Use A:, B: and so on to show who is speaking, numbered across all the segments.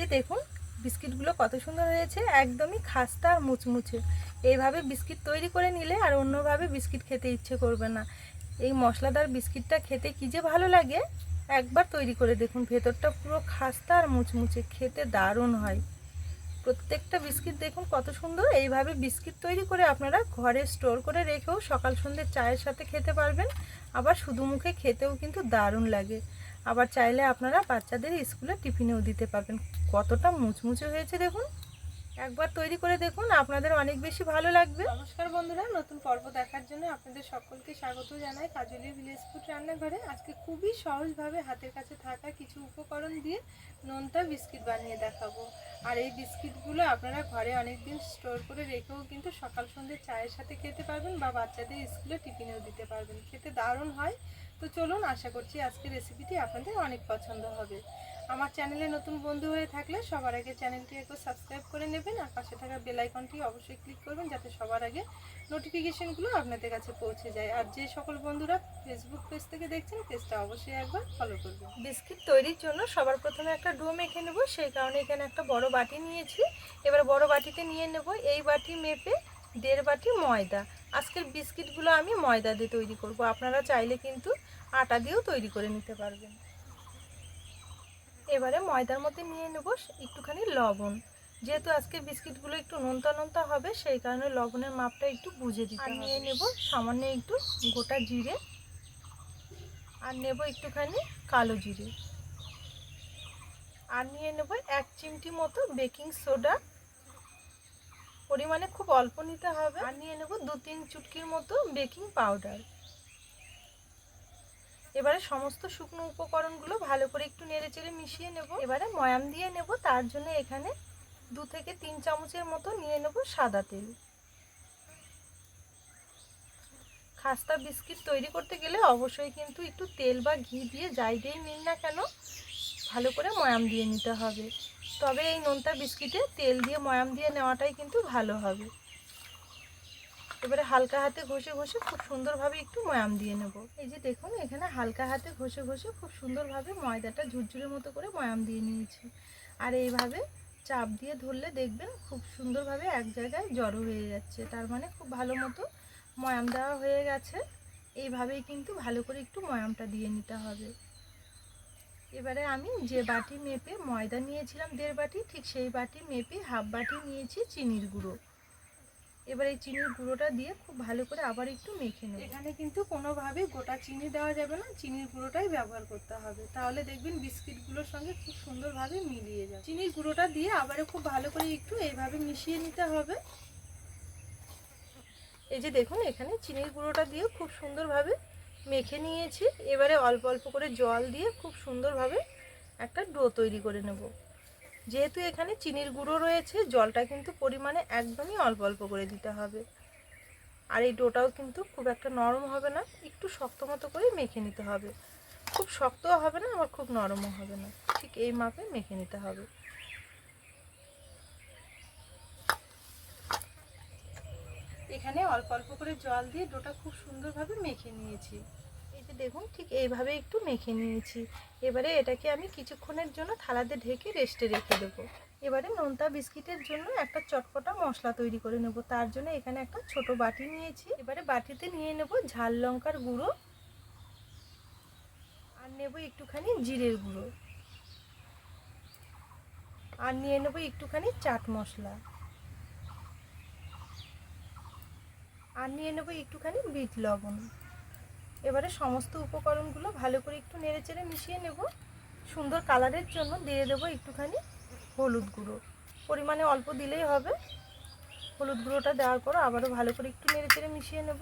A: যে দেখুন বিস্কিটগুলো কত সুন্দর হয়েছে, একদমই খাস্তা আর মুচমুচে। এইভাবে বিস্কিট তৈরি করে নিলে আর অন্যভাবে বিস্কিট খেতে ইচ্ছে করবে না। এই মশলাদার বিস্কিটটা খেতে কী যে ভালো লাগে, একবার তৈরি করে দেখুন। ভেতরটা পুরো খাস্তা আর মুচমুচে, খেতে দারুণ হয়। প্রত্যেকটা বিস্কিট দেখুন কত সুন্দর। এইভাবে বিস্কিট তৈরি করে আপনারা ঘরে স্টোর করে রেখেও সকাল সন্ধ্যে চায়ের সাথে খেতে পারবেন। আবার শুধু মুখে খেতেও কিন্তু দারুণ লাগে। আবার চাইলে আপনারা বাচ্চাদের স্কুলে টিফিনেও দিতে পারবেন। কতটা মুচমুচে হয়েছে দেখুন, একবার তৈরি করে দেখুন, আপনাদের অনেক বেশি ভালো লাগবে। নমস্কার বন্ধুরা, নতুন পর্ব দেখার জন্য আপনাদের সকলকে স্বাগত জানাই কাজলি ভিলেজ ফুড রান্নাঘরে। আজকে খুবই সহজভাবে হাতের কাছে থাকা কিছু উপকরণ দিয়ে নোনতা বিস্কিট বানিয়ে দেখাবো। আর এই বিস্কিটগুলো আপনারা ঘরে অনেক দিন স্টোর করে রেখেও কিন্তু সকাল সন্ধ্যে চায়ের সাথে খেতে পারবেন বা বাচ্চাদের স্কুলে টিফিনেও দিতে পারবেন। খেতে দারুণ হয়। তো চলুন, আশা করছি আজকের রেসিপিটি আপনাদের অনেক পছন্দ হবে। আমার চ্যানেলে নতুন বন্ধু হয়ে থাকলে সবার আগে চ্যানেলটি একটু সাবস্ক্রাইব করে নেবেন আর পাশে থাকা বেল আইকনটি অবশ্যই ক্লিক করবেন, যাতে সবার আগে নোটিফিকেশনগুলো আপনাদের কাছে পৌঁছে যায়। আর যে সকল বন্ধুরা ফেসবুক পেজ থেকে দেখছেন, পেজটা অবশ্যই একবার ফলো করবেন। বিস্কিট তৈরির জন্য সবার প্রথমে একটা ডো মেখে নেব, সেই কারণে এখানে একটা বড় বাটি নিয়েছি। এবার বড় বাটিতে নিয়ে নেব এই বাটি মেপে 1.5 বাটি ময়দা। আজকের বিস্কিটগুলো আমি ময়দা দিয়ে তৈরি করব, আপনারা চাইলে কিন্তু আটা দিয়েও তৈরি করে নিতে পারবেন। এবারে ময়দার মধ্যে নিয়ে নেব একটুখানি লবণ। যেহেতু আজকে বিস্কিটগুলো একটু নোনতা নোনতা হবে, সেই কারণে লবণের মাপটা একটু বুঝে দিতে হবে। আর নিয়ে নেব সামান্য একটু গোটা জিরে, আর নেব একটুখানি কালো জিরে, আর নিয়ে নেব 1 চিমটি মতো বেকিং সোডা, পরিমাণে খুব অল্প নিতে হবে। আর নিয়ে নেব 2-3 চুটকির মতো বেকিং পাউডার। এবারে সমস্ত শুকনো উপকরণগুলো ভালো করে একটু নেড়েচেড়ে মিশিয়ে নেব। এবারে ময়াম দিয়ে নেব, তার জন্য এখানে 2 থেকে 3 চামচের মতো নিয়ে নেব সাদা তেল। খাস্তা বিস্কিট তৈরি করতে গেলে অবশ্যই কিন্তু একটু তেল বা ঘি দিয়ে, যাই দিয়ে নিন না কেন, ভালো করে ময়াম দিয়ে নিতে হবে। তবে এই নোনতা বিস্কিটে তেল দিয়ে ময়াম দিয়ে নেওয়াটাই কিন্তু ভালো হবে। এবারে হালকা হাতে ঘষে ঘষে খুব সুন্দরভাবে একটু ময়াম দিয়ে নেব। এই যে দেখুন, এখানে হালকা হাতে ঘষে ঘষে খুব সুন্দরভাবে ময়দাটা ঝুরঝুরের মতো করে ময়াম দিয়ে নিয়েছি। আর এইভাবে চাপ দিয়ে ধরলে দেখবেন খুব সুন্দরভাবে এক জায়গায় জড়ো হয়ে যাচ্ছে, তার মানে খুব ভালো মতো ময়াম দেওয়া হয়ে গেছে। এইভাবেই কিন্তু ভালো করে একটু ময়ামটা দিয়ে নিতে হবে। এবারে আমি যে বাটি মেপে ময়দা নিয়েছিলাম 1.5 বাটি, ঠিক সেই বাটি মেপে 1/2 বাটি নিয়েছি চিনির গুঁড়ো। এবার এই চিনির গুঁড়োটা দিয়ে খুব ভালো করে আবার একটু মেখে নেব। এখানে কিন্তু কোনোভাবেই গোটা চিনি দেওয়া যাবে না, চিনির গুঁড়োটাই ব্যবহার করতে হবে, তাহলে দেখবেন বিস্কিটগুলোর সঙ্গে খুব সুন্দরভাবে মিলিয়ে যাবে। চিনির গুঁড়োটা দিয়ে আবারও খুব ভালো করে একটু এইভাবে মিশিয়ে নিতে হবে। এই যে দেখুন, এখানে চিনির গুঁড়োটা দিয়ে খুব সুন্দরভাবে মেখে নিয়েছি। এবারে অল্প অল্প করে জল দিয়ে খুব সুন্দরভাবে একটা ডো তৈরি করে নেব। যেহেতু এখানে চিনির গুঁড়ো রয়েছে, জলটা কিন্তু পরিমাণে একদমই অল্প অল্প করে দিতে হবে। আর এই ডোটাও কিন্তু খুব একটা নরম হবে না, একটু শক্ত মতো করে মেখে নিতে হবে। খুব শক্তও হবে না, আবার খুব নরমও হবে না, ঠিক এই মাপে মেখে নিতে হবে। এখানে অল্প অল্প করে জল দিয়ে ডোটা খুব সুন্দরভাবে মেখে নিয়েছি। এই যে দেখুন, ঠিক এইভাবে একটু মেখে নিয়েছি। এবারে এটাকে আমি কিছুক্ষণের জন্য থালাতে ঢেকে রেস্টে রেখে দেবো। এবারে নোনতা বিস্কিটের জন্য একটা চটপটা মশলা তৈরি করে নেব, তার জন্য এখানে একটা ছোট বাটি নিয়েছি। এবারে বাটিতে নিয়ে নেব ঝাল লঙ্কার গুঁড়ো, আর নেব একটুখানি জিরের গুঁড়ো, আর নিয়ে নেব একটুখানি চাট মশলা, আর নিয়ে নেব একটুখানি বিট লবণ। এবারে সমস্ত উপকরণগুলো ভালো করে একটু নেড়েচেড়ে মিশিয়ে নেব। সুন্দর কালারের জন্য দিয়ে দেবো একটুখানি হলুদ গুঁড়ো, পরিমাণে অল্প দিলেই হবে। হলুদ গুঁড়োটা দেওয়ার পর আবারও ভালো করে একটু নেড়েচেড়ে মিশিয়ে নেব।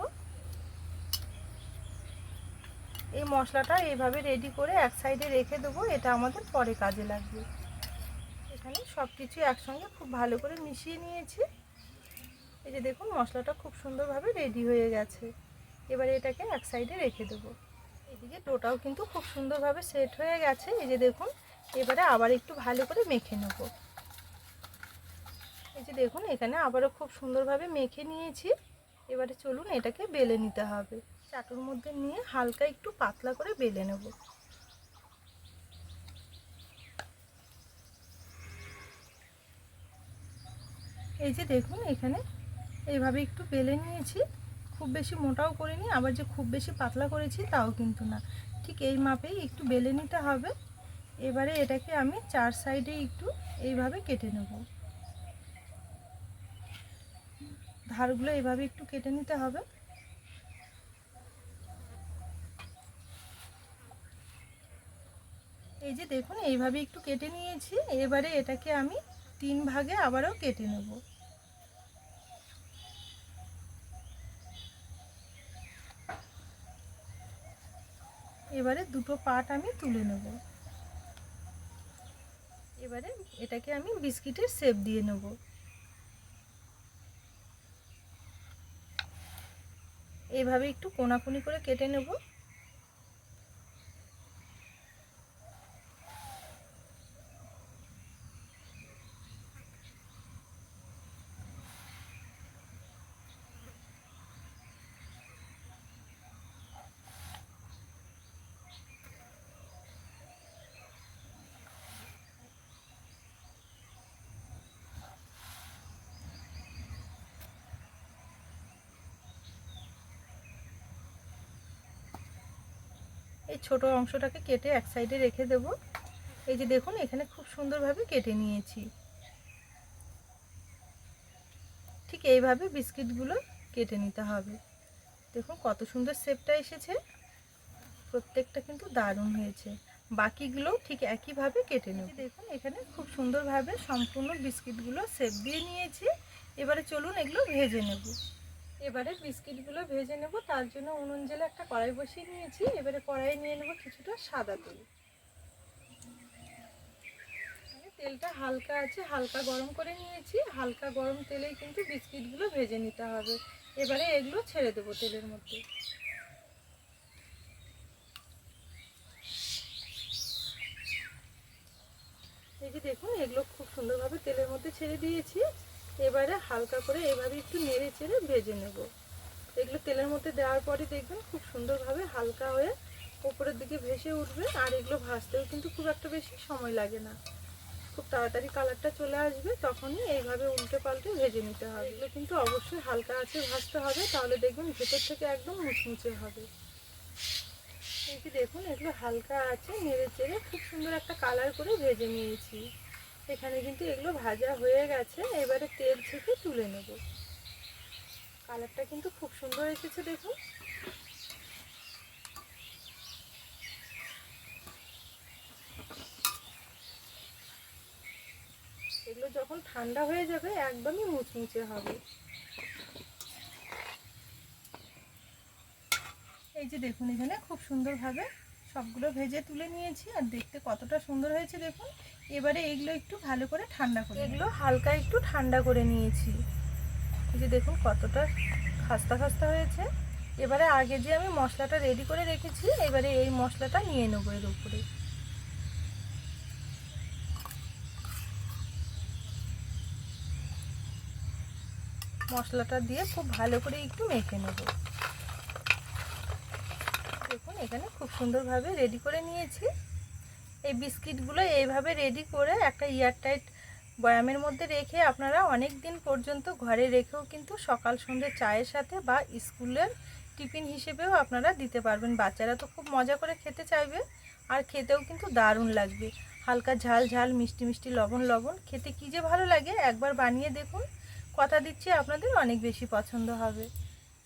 A: এই মশলাটা এইভাবে রেডি করে এক সাইডে রেখে দেবো, এটা আমাদের পরে কাজে লাগবে। এখানে সব কিছু একসঙ্গে খুব ভালো করে মিশিয়ে নিয়েছি। এই যে দেখুন, মশলাটা খুব সুন্দরভাবে রেডি হয়ে গেছে। এবারে এটাকে এক সাইডে রেখে দেবো। এদিকে ডোটাও কিন্তু খুব সুন্দরভাবে সেট হয়ে গেছে। এই যে দেখুন, এবারে আবার একটু ভালো করে মেখে নেব। এই যে দেখুন, এখানে আবারও খুব সুন্দরভাবে মেখে নিয়েছি। এবারে চলুন এটাকে বেলে নিতে হবে। চাটুর মধ্যে নিয়ে হালকা একটু পাতলা করে বেলে নেব। এই যে দেখুন এখানে এইভাবে একটু বেলে নিয়েছি, খুব বেশি মোটাও করিনি, আবার যে খুব বেশি পাতলা করেছি তাও কিন্তু না, ঠিক এই মাপেই একটু বেলে নিতে হবে। এবারে এটাকে আমি 4 সাইডে একটু এইভাবে কেটে নেব, ধারগুলো এইভাবে একটু কেটে নিতে হবে। এই যে দেখুন এইভাবে একটু কেটে নিয়েছি, এবারে এটাকে আমি 3 ভাগে আবারও কেটে নেব। এবারে দুটো পার্ট আমি তুলে নেব। এবারে এটাকে আমি বিস্কিটের শেপ দিয়ে নেব। এইভাবে একটু কোনাকুনি করে কেটে নেব। এই ছোট অংশটাকে কেটে এক সাইডে রেখে দেব। এই যে দেখুন এখানে খুব সুন্দরভাবে কেটে নিয়েছি। ঠিক এইভাবে বিস্কিটগুলো কেটে নিতে হবে। দেখুন কত সুন্দর শেপটা এসেছে, প্রত্যেকটা কিন্তু দারুণ হয়েছে। বাকিগুলো ঠিক একইভাবে কেটে নেব। দেখুন এখানে খুব সুন্দরভাবে সম্পূর্ণ বিস্কিটগুলো শেপ দিয়ে নিয়েছি। এবারে চলুন এগুলো ভেজে নেব। এবারে বিস্কিটগুলো ভেজে নেব, তার জন্য উনুন জ্বেলে একটা কড়াই বসিয়ে নিয়েছি। এবারে কড়াইয়ে নিয়ে নেব কিছুটা সাদা তেল। তেলটা হালকা আছে, হালকা গরম করে নিয়েছি। হালকা গরম তেলেই কিন্তু বিস্কিটগুলো ভেজে নিতে হবে। এবারে এগুলো ছেড়ে দেবো তেলের মধ্যে। এই যে দেখুন এগুলো খুব সুন্দরভাবে তেলের মধ্যে ছেড়ে দিয়েছি। এবারে হালকা করে এভাবে একটু নেড়ে চেড়ে ভেজে নেব। এগুলো তেলের মধ্যে দেওয়ার পরে দেখবেন খুব সুন্দরভাবে হালকা হয়ে উপরের দিকে ভেসে উঠবে। আর এগুলো ভাজতেও কিন্তু খুব একটা বেশি সময় লাগে না, খুব তাড়াতাড়ি কালারটা চলে আসবে। তখনই এইভাবে উল্টে পাল্টে ভেজে নিতে হবে। এগুলো কিন্তু অবশ্যই হালকা আঁচে ভাজতে হবে, তাহলে দেখবেন ভেতর থেকে একদম মুচমুচে হবে। এই যে দেখুন এগুলো হালকা আছে নেড়ে চেড়ে খুব সুন্দর একটা কালার করে ভেজে নিয়েছি। এখানে কিন্তু এগুলো ভাজা হয়ে গেছে। এবারে তেল থেকে তুলে নেব। কালারটা কিন্তু খুব সুন্দর এসেছে দেখুন। এগুলো যখন ঠান্ডা হয়ে যাবে একদমই মুচমুচে হবে। এই যে দেখুন এখানে খুব সুন্দরভাবে সবগুলো ভেজে তুলে নিয়েছি, আর দেখতে কতটা সুন্দর হয়েছে দেখুন। এবারে এগুলো একটু ভালো করে ঠান্ডা করে, এগুলো হালকা একটু ঠান্ডা করে নিয়েছি। এই যে দেখুন কতটা খাস্তা খাস্তা হয়েছে। এবারে আগে যে আমি মশলাটা রেডি করে রেখেছি, এবারে এই মশলাটা নিয়ে নেবো এর উপরে। মশলাটা দিয়ে খুব ভালো করে একটু মেখে নেব। দেখুন এখানে খুব সুন্দরভাবে রেডি করে নিয়েছি। এই বিস্কিটগুলো এইভাবে রেডি করে একটা এয়ারটাইট বয়ামের মধ্যে রেখে আপনারা অনেক দিন পর্যন্ত ঘরে রেখেও কিন্তু সকাল সন্ধ্যে চায়ের সাথে বা স্কুলের টিফিন হিসেবেও আপনারা দিতে পারবেন। বাচ্চারা তো খুব মজা করে খেতে চাইবে, আর খেতেও কিন্তু দারুণ লাগবে। হালকা ঝাল ঝাল মিষ্টি মিষ্টি লবণ লবণ, খেতে কী যে ভালো লাগে। একবার বানিয়ে দেখুন, কথা দিচ্ছি আপনাদের অনেক বেশি পছন্দ হবে।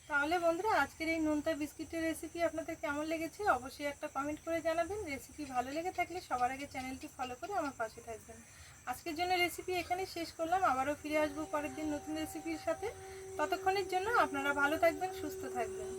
A: তাহলে বন্ধুরা আজকের এই নোনতা বিস্কিটের রেসিপি আপনাদের কেমন লেগেছে অবশ্যই একটা কমেন্ট করে জানাবেন। রেসিপি ভালো লেগে থাকলে সবার আগে চ্যানেলটি ফলো করে আমার পাশে থাকবেন। আজকের জন্য রেসিপি এখানেই শেষ করলাম। আবারও ফিরে আসবো পরের দিন নতুন রেসিপির সাথে। ততক্ষণের জন্য আপনারা ভালো থাকবেন, সুস্থ থাকবেন।